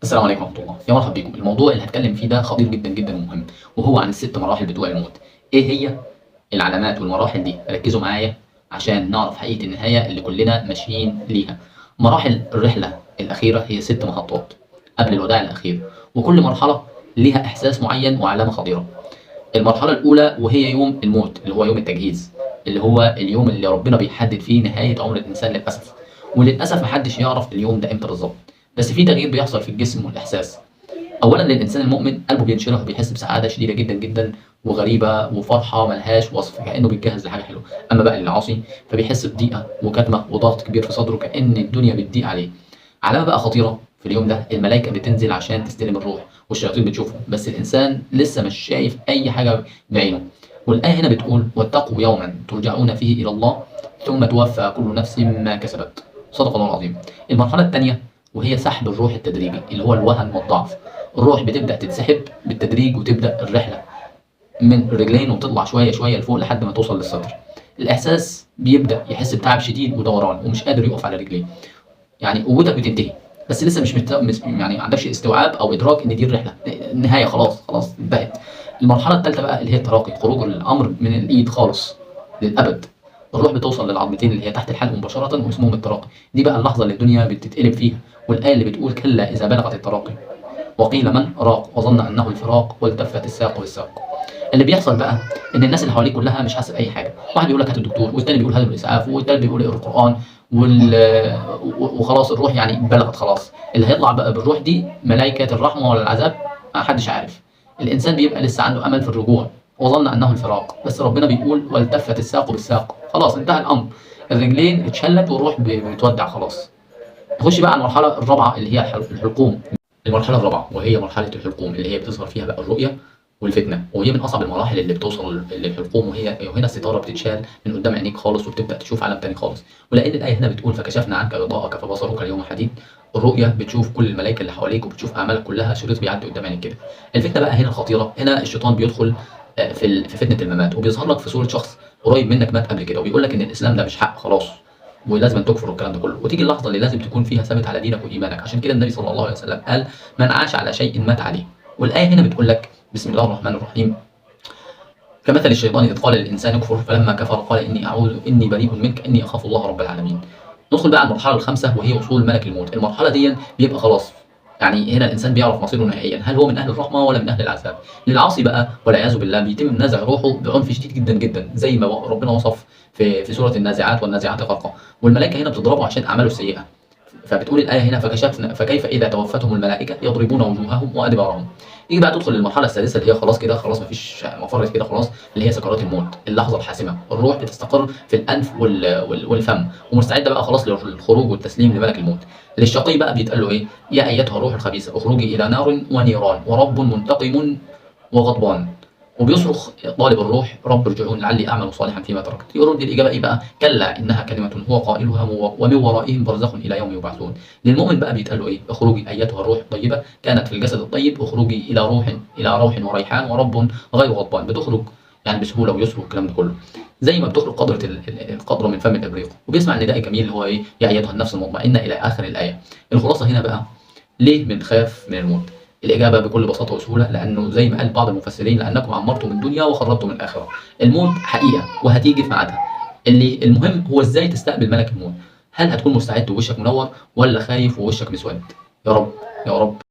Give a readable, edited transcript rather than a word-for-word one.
السلام عليكم ورحمة الله، يا مرحبا بيكم. الموضوع اللي هاتكلم فيه ده خطير جدًا، جدًا ومهم، وهو عن ال6 مراحل بتوع الموت. إيه هي العلامات والمراحل دي؟ ركزوا معايا عشان نعرف حقيقة النهاية اللي كلنا ماشيين ليها. مراحل الرحلة الأخيرة هي 6 محطات قبل الوداع الأخير، وكل مرحلة ليها إحساس معين وعلامة خطيرة. المرحلة الأولى وهي يوم الموت اللي هو يوم التجهيز، اللي هو اليوم اللي ربنا بيحدد فيه نهاية عمر الإنسان للأسف، وللأسف محدش يعرف اليوم ده إمتى بالظبط، بس في تغيير بيحصل في الجسم والإحساس. أولا للإنسان المؤمن قلبه بينشرح وبيحس بسعادة شديدة جدا جدا وغريبة وفرحة ملهاش وصف كأنه بيتجهز لحاجة حلوة. أما بقى العاصي فبيحس بضيقة وكتمة وضغط كبير في صدره كأن الدنيا بتضيق عليه. علامة بقى خطيرة في اليوم ده، الملائكة بتنزل عشان تستلم الروح والشياطين بتشوفه، بس الإنسان لسه مش شايف أي حاجة بعينه. والآية هنا بتقول: واتقوا يوما ترجعون فيه إلى الله ثم توفى كل نفس ما كسبت. صدق الله العظيم. المرحلة الثانية وهي سحب الروح التدريجي اللي هو الوهن والضعف. الروح بتبدأ تتسحب بالتدريج وتبدأ الرحلة من الرجلين وتطلع شوية شوية لفوق لحد ما توصل للصدر. الإحساس بيبدأ يحس بتعب شديد ودوران ومش قادر يقف على رجليه، يعني قوتك بتنتهي، بس لسه يعني ما عندكش استوعاب او ادراك ان دي الرحله النهايه، خلاص خلاص انتهت. المرحله الثالثه بقى اللي هي التراقي، خروج الامر من الايد خالص للابد. الروح بتوصل للعظمتين اللي هي تحت الحلق مباشره واسمهم التراقي. دي بقى اللحظه اللي الدنيا بتتقلب فيها، والايه اللي بتقول: كلا اذا بلغت التراقي وقيل من راق وظن انه الفراق والتفت الساق بالساق. اللي بيحصل بقى ان الناس اللي حواليك كلها مش حاسه باي حاجه، واحد بيقول لك هات الدكتور، والتاني بيقول هات الاسعاف، والتالت بيقول اقرا القران، وخلاص الروح يعني بلغت خلاص. اللي هيطلع بقى بالروح دي ملائكه الرحمه ولا العذاب ما حدش عارف. الانسان بيبقى لسه عنده امل في الرجوع وظن انه الفراق، بس ربنا بيقول والتفت الساق بالساق، خلاص انتهى الامر، الرجلين اتشلت والروح بتودع خلاص. نخش بقى على المرحله الرابعه اللي هي الحلقوم. المرحلة الرابعة وهي مرحلة الحلقوم اللي هي بتظهر فيها بقى الرؤية والفتنة، وهي من أصعب المراحل اللي بتوصل للحلقوم. وهنا الستارة بتتشال من قدام عينيك خالص وبتبدأ تشوف عالم تاني خالص. ولأن الآية هنا بتقول: فكشفنا عنك غطاءك فبصرك اليوم حديد. الرؤية بتشوف كل الملائكة اللي حواليك وبتشوف أعمالك كلها شريط بيعدي قدام عينيك كده. الفتنة بقى هنا الخطيرة، هنا الشيطان بيدخل في فتنة الممات، وبيظهر لك في صورة شخص قريب منك مات قبل كده، وبيقول لك إن الإسلام ده مش حق خلاص ولازم تكفر الكلام ده كله. وتيجي اللحظه اللي لازم تكون فيها ثابت على دينك وايمانك، عشان كده النبي صلى الله عليه وسلم قال: من عاش على شيء مات عليه. والايه هنا بتقول لك: بسم الله الرحمن الرحيم، كمثل الشيطان اذ قال للانسان اكفر فلما كفر قال اني بريء منك اني اخاف الله رب العالمين. ندخل بقى على المرحله الخامسه وهي وصول ملك الموت. المرحله دي بيبقى خلاص، يعني هنا الانسان بيعرف مصيره نهائيا، هل هو من اهل الرحمه ولا من اهل العذاب. للعاصي بقى والعياذ بالله بيتم نزع روحه بعنف شديد جدا جدا، زي ما ربنا وصف في سوره النازعات والنازعات غرقا. والملائكه هنا بتضربه عشان اعماله السيئه. فبتقول الايه هنا: فكشفنا فكيف اذا توفتهم الملائكه يضربون وجوههم وادبارهم. يجي بقى تدخل للمرحله السادسه اللي هي خلاص كده، خلاص مفيش مفر كده خلاص، اللي هي سكرات الموت، اللحظه الحاسمه. الروح بتستقر في الانف والفم ومستعده بقى خلاص للخروج والتسليم لملك الموت. للشقي بقى بيتقال له ايه: يا ايتها الروح الخبيثه اخرجي الى نار ونيران ورب منتقم وغضبان. وبيصرخ طالب الروح: رب ارجعون لعلي اعمل صالحا فيما تركت. يرد الاجابه ايه بقى: كلا انها كلمه هو قائلها ومن ورائهم برزخ الى يوم يبعثون. للمؤمن بقى بيتقال له ايه: اخرجي ايتها الروح الطيبه كانت في الجسد الطيب اخرجي الى روح وريحان ورب غير غضبان. بتخرج يعني بسهوله ويسر والكلام ده كله، زي ما بتخرج القدره من فم الابريق. وبيسمع النداء الجميل اللي هو ايه: يا ايتها النفس المطمئنه الى اخر الايه. الخلاصه هنا بقى: ليه بنخاف من الموت؟ الإجابة بكل بساطة وسهولة: لأنه زي ما قال بعض المفسرين: لأنكم عمرتم الدنيا وخربتم الآخرة. الموت حقيقة وهتيجي في ميعادها، اللي المهم هو إزاي تستقبل ملك الموت. هل هتكون مستعد ووشك منور ولا خايف ووشك مسود؟ يا رب، يا رب.